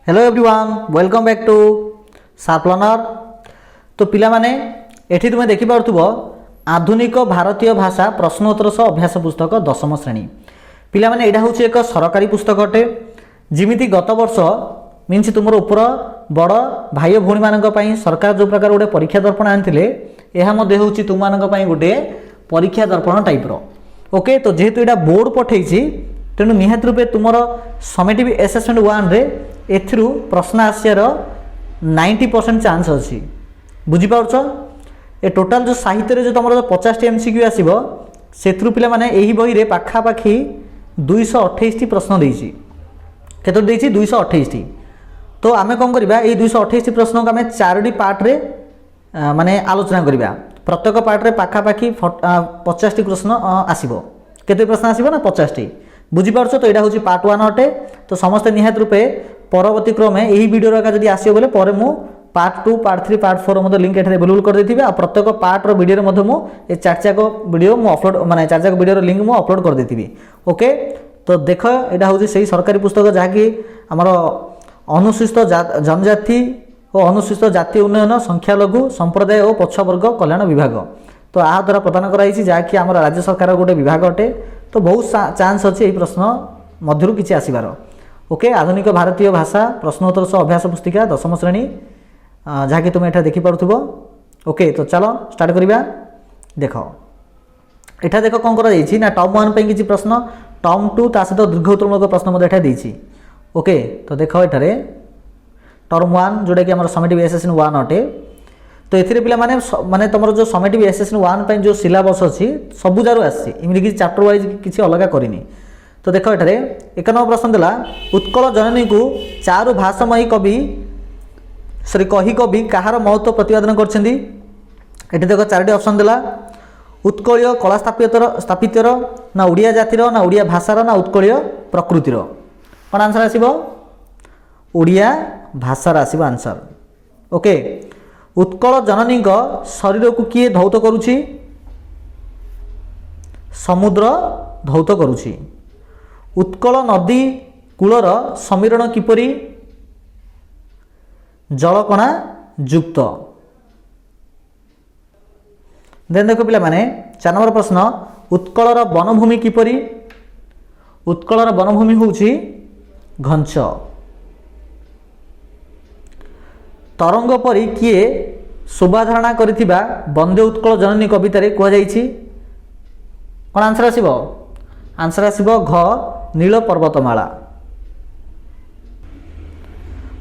Hello everyone welcome back to Sharp Learner. तो पिला माने एठी तुमे देखि पारुथबो आधुनिक भारतीय भाषा प्रश्नोत्तर सह अभ्यास पुस्तक दशम श्रेणी। पिला माने एटा होछि एक सरकारी पुस्तक अटे जिमिति गत वर्ष मीन्स तुमर ऊपर बड़ भाई भौणी मानक पई सरकार जो प्रकार गोटे परीक्षा दर्पण आनथिले एहा मध्ये होछि तुम मानक पई गोटे परीक्षा दर्पण टाइप रो। ओके, तो जेहेतु एटा बोर्ड पठेइछि तेणु निहात रूपे तुमर समेटिव असेसमेंट 1 रे एथिरु प्रश्न आसियार 90% चांस अच्छी। बुझीपार ए टोटाल जो साहित्य जो तुम 50 टी एमसीक्यू आसो से पिला माने एही बही रे पाखापाखि 228 टी प्रश्न देइछि। केतो देइछि 228 टी। तो आमे कोन करबा ए 228 टी प्रश्न को आमे 4 टी पार्ट रे माने आलोचना करबा। प्रत्येक पार्ट रे पाखापाखि 50 टी प्रश्न आसीबो। केते प्रश्न आसीबो ना 50 टी। बुझीपार तो यहाँ हूँ पार्ट 1 अटे। तो समस्ते निहात रूपे परवर्ती क्रमे यही वीडियो जब आसो बोले पर मु पार्ट 2 पार्ट 3 पार्ट 4 मतलब लिंक एठारे अवेलेबल कर देथिबे। आ प्रत्येक पार्ट रो वीडियो रे मु ए चारचाक वीडियो मु अपलोड माने चारचाक वीडियो रो लिंक मु अपलोड कर देथिबे। ओके, तो देख एटा हूँ सही सरकारी पुस्तक जहाँकि आमर अनुसूचित जनजाति और अनुसूचित जाति उन्नयन संख्यालघु संप्रदाय और पछवर्ग कल्याण विभाग तो आ द्वारा प्रदान कराई जहाँकि आम राज्य सरकार गोटे विभाग अटे। तो बहुत चांस अच्छे यही प्रश्न मध्य किसी आसबार। ओके, आधुनिक भारतीय भाषा प्रश्नोत्तर सह अभ्यास पुस्तिका दशम श्रेणी जहाँकि तुम एठा देखिपारुथबो। ओके, तो चलो स्टार्ट करिबा। देख एठा देख कौन करा जाइछि ना टर्म 1 पे किछि प्रश्न टर्म 2 ता सहित दीर्घ उत्तरमूलक प्रश्न मते एठा देइछि। ओके, तो देख एठारे टर्म 1 जोटा कि हमर समेटिव एसेसन 1 अटे। तो एथिरे पिला माने माने तमरो जो समेटिव एसेसन 1 पे जो सिलेबस अछि सब जारो आछि इमिति कि चैप्टर वाइज किछि अलगा करिनि। तो देखो एठारे 1 नंबर प्रश्न देला उत्कल जननी को चारु भाषामयी कवि सॉरी कही कवि कहार महत्व प्रतिपादन करछन्ती। एठी देखो चारटी ऑप्शन देला उत्कलीय कला स्थापितर ना ओडिया जातिर ना ओडिया भाषार ना उत्कलीय प्रकृतिर। कोन आंसर आसीबो? ओडिया भाषार आसीबो आंसर। ओके, उत्कल जननी शरीर को किए धौत करुछि? समुद्र धौत करुछि। उत्कल नदी कूलर समीरण किपरि? जलकणा युक्त। देन देखो पिला माने 4 नंबर प्रश्न उत्कलर वनभूमि किपरि? उत्कलर वनभूमि होउछि घंच। तरंग परी किए शोभाधारणा करिथिबा वंदे उत्कल जननी कवितारे कह जाइछि? कोन आंसर आसीबो? आंसर आसीबो घ नील पर्वतमाला।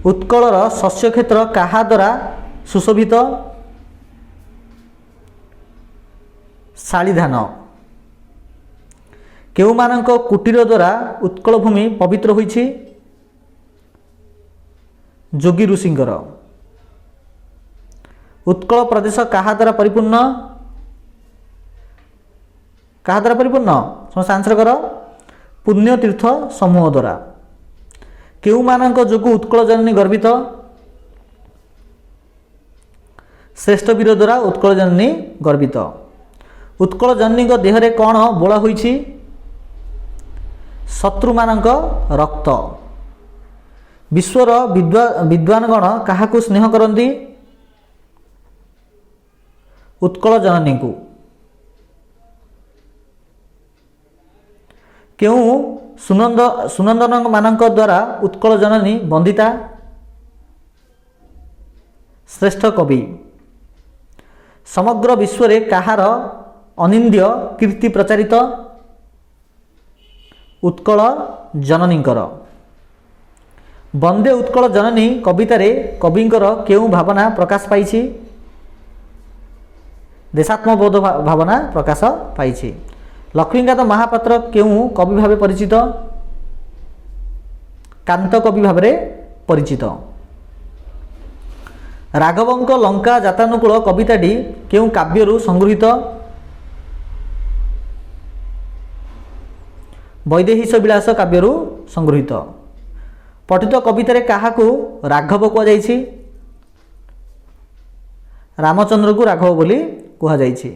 उत्कलर शस्य क्षेत्र काहा द्वारा सुशोभित? शालिधान। केउ मानक कुटीर द्वारा उत्कल भूमि पवित्र होइछि? जोगी ऋषिंकर। उत्कल प्रदेश काहा द्वारा परिपूर्ण? काहा द्वारा परिपूर्ण? समस्त आंसर कर पुण्य तीर्थ समूह द्वारा। केउ मानक जोगु उत्कल जननी गर्वित? श्रेष्ठ वीर द्वारा उत्कल जननी गर्वित। उत्कल जननी देहरे कौन बोला होइछि? शत्रु मानक रक्त। विश्वर विद्वानगण काहाकु स्नेह करती? उत्कल जननी को। क्यों सुनंदन मानक द्वारा उत्कल जननी बंदिता? श्रेष्ठ कवि। समग्र विश्व रे काहार अनिंद्य कीर्ति प्रचारित? उत्कल जननीकर। वंदे उत्कल जननी कवितारे कविंकर केउ भावना प्रकाश पाइछि? देशात्मबोध भावना प्रकाश पाइछि। लक्ष्मीकांत महापात्र केउ कवि भावे परिचित? कांत कवि भावे परिचित। राघवंक लंका जातानुकूल कविताटी केउ काव्यरु संगृहीत? वैदेहीश विलास काव्यरु संगृहीत। पठित कवितारे काहाकु राघव कह जाइछि? रामचंद्र को राघव बोली कह जाइछि।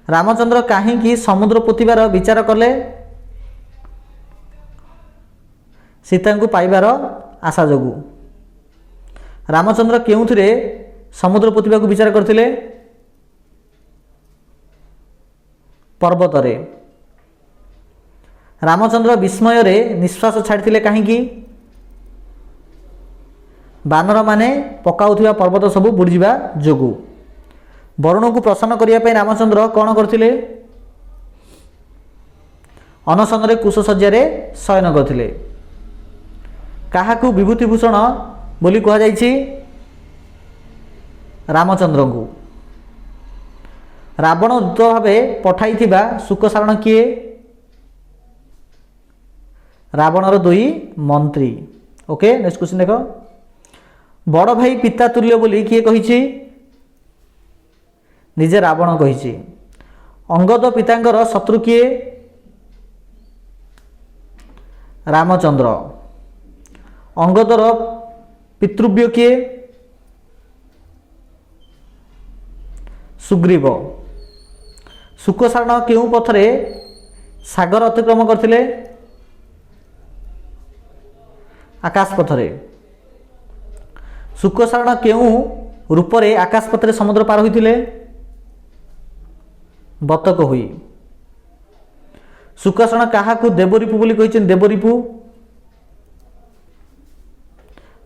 रामचंद्र काहींकि समुद्र पोथिबार विचार कले? सीता को पाइबार आशा जोगु। रामचंद्र केउथिरे समुद्र पोतिबा को विचार करथिले? पर्वत रे। रामचंद्र विस्मय रे निश्वास छाड़िथिले काहीकि? बानर माने पकाउथिबा पर्वत सब बुड़ीजिबा जोगु। वरुण को प्रसन्न करिया पे रामचंद्र कौन करथिले? अनशन रे कुशसज्जा रे शयन करथिले। काहाकू विभूतिभूषण बोली कहा जाइछि? रामचंद्र को। रावण दूत भावे पठाइथिबा शुकसारण किए? रावणर दुई मंत्री। ओके, नेक्स्ट क्वेश्चन देखो। बड़ भाई पिता तुल्य बोली किए कहिछि? निजे रावण कहिछि। अंगद पितांकर शत्रु किए? रामचंद्र। अंगदर पितृव्य किए? सुग्रीव। शुकसारण केउं पथरे सागर अतिक्रम करथिले? आकाश पथरे। शुकसारण केउं रूपरे आकाश पथरे समुद्र पार होइथिले? बतक होई। शुकसारण काहाकू देवरिपु बोली कहिछन? देवरिपु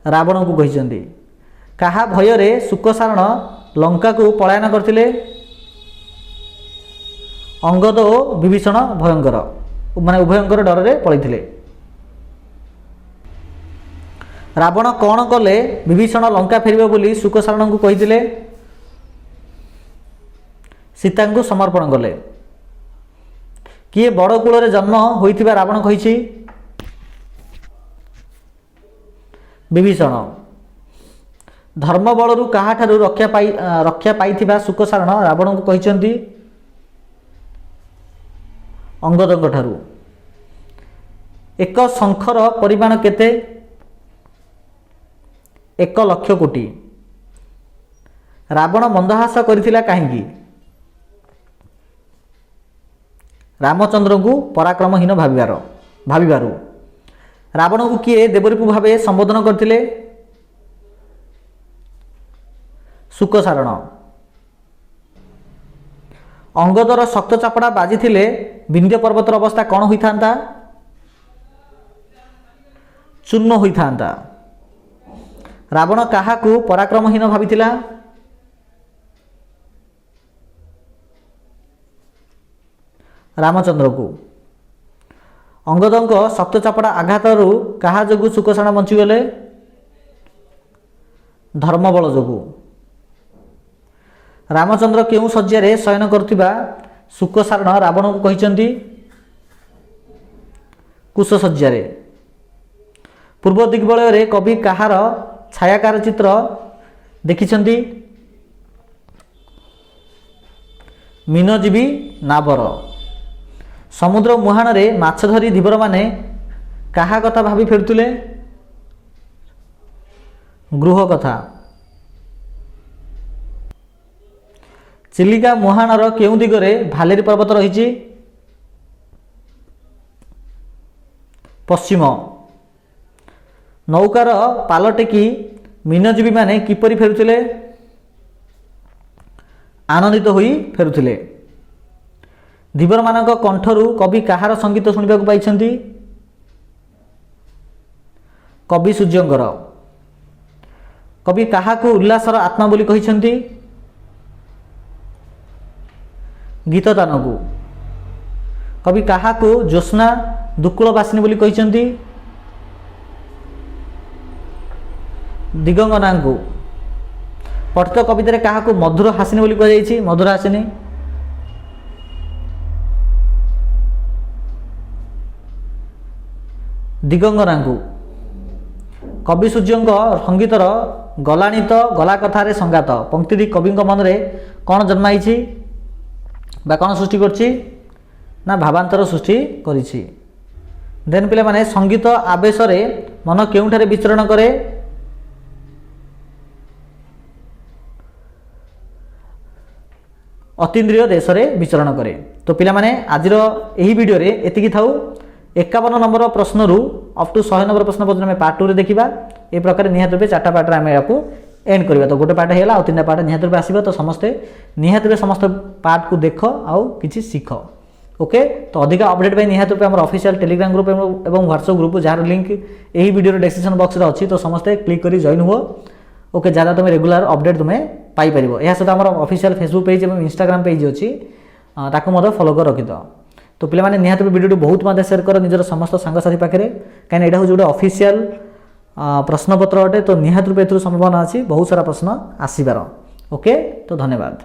रावण को कहिछन्ति। काहा भयरे शुकसारण लंका को पलायन करथिले? अंगद और विभीषण भयंकर माने उभयंकर डर रे पळिथिले। रावण कौन कले विभीषण लंका फेरिबे बोली शुकसारण को कहिथिले? सीता को समर्पण कले। किए बड़ कूल रे जन्म होइथिबा रावण कहिछि? विभीषण। धर्म बलरू काहाठारू रक्षा पाइथिबा शुकसारण रावण को कहिसंती? अंगदଙ୍କ ठारू। एक शंखर परिमाण केते? 1 लाख कोटी। रावण मंदहास करिथिला काहीकि? रामचंद्र को पराक्रमहीन भाविबारु। रावण को किए देवरिपु भावे संबोधन करथिले? शुकसारण। अंगदर शक्त चापड़ा बाजी थिले विंध्य पर्वतर अवस्था कौन होइथांता? चूर्ण होइथांता। रावण काहाकू पराक्रमहीन भाविथिला? रामचंद्र को। अंगदंक शक्त चापड़ा आघातरू काहा जोगु शुकसारण बंचीगले? धर्मबल जोगु। रामचंद्र केउं शय्यारे शयन करथिबा शुकसारण रावण को कहिसंती? कुशसज्जारे। पूर्व दिग्बलय कवि काहार छायाकार चित्र देखिछंती? मीनजीवी नाबर। समुद्र मुहाण रे माछ धरी धीवर माने काहा कथा भाबी फेरुथिले? गृह कथा। चिलिका मुहाणर केउं दिगरे भालेरी पर्वत रहिछि? पश्चिम। नौकार पाल टेकी मीनजीवी माने किपरि फेरुथिले? आनंदित होई फेरुथिले। धीवर मानक कंठरू कवि काहार संगीत शुणिबाकु पाइछन्ति? कवि सूर्यंकर। कवि काहाकू उल्लासर आत्मा बोली कहिछन्ति? गीतदान को। कवि काहाकू ज्योत्स्ना दुकुल बासिनी बोली कहिछन्ति? दिगंगना को। पठित कवितारे काहाकू मधुर हासिनी बोली कह जाइछि? मधुर हासिनी। दिगंगना को। कवि सूर्यंक संगीतर गलाणी तो गला कथारे संगात पंक्ति कविंक मनरे कौन जन्माइछि बा कौन सृष्टि करछि ना भावांतर सृष्टि करिछि। देन पिला माने संगीत आवेश रे मन केउठारे विचरण करे? अतीन्द्रिय देश रे विचरण करे। तो पिला माने आजिर एही वीडियो रे एतिकी थाउ। 51 नंबर प्रश्न रु अप टू 100 नंबर प्रश्न पर्यंत आम पार्ट 2 रे देखा ए प्रकार निहत रूपे 4टा पार्ट आम या एंड करवा। तो गोटे पार्ट है आ 3टा पार्ट निहत रूपे आसो। तो समस्ते निहत रूपे समस्त पार्ट को देख आउ किछि सीख। ओके तो अधिक अपडेट पे निहत रूपे हमर ऑफिशियल टेलीग्राम ग्रुप एवं व्हाट्सएप ग्रुप जार लिंक यही वीडियो डिस्क्रिप्शन बॉक्स रे अछि। तो समस्ते क्लिक करी जॉइन हुओ। ओके जहाँ तुम रेगुलर अपडेट तुम्हें पाई परिबो। या सहित हमर ऑफिशियल फेसबुक पेज एवं इंस्टाग्राम पेज अछि ताको मते फॉलो कर रखि दो। तो पिला माने निहत वीडियो बहुत मते शेयर कर निजर समस्त संग साथी पाखरे काइन एटा हो जोटे ऑफिशियल प्रश्नपत्र अटे। तो निहत रूपे एथुर संभावना अछि बहुत सारा प्रश्न आसीबार। ओके तो धन्यवाद।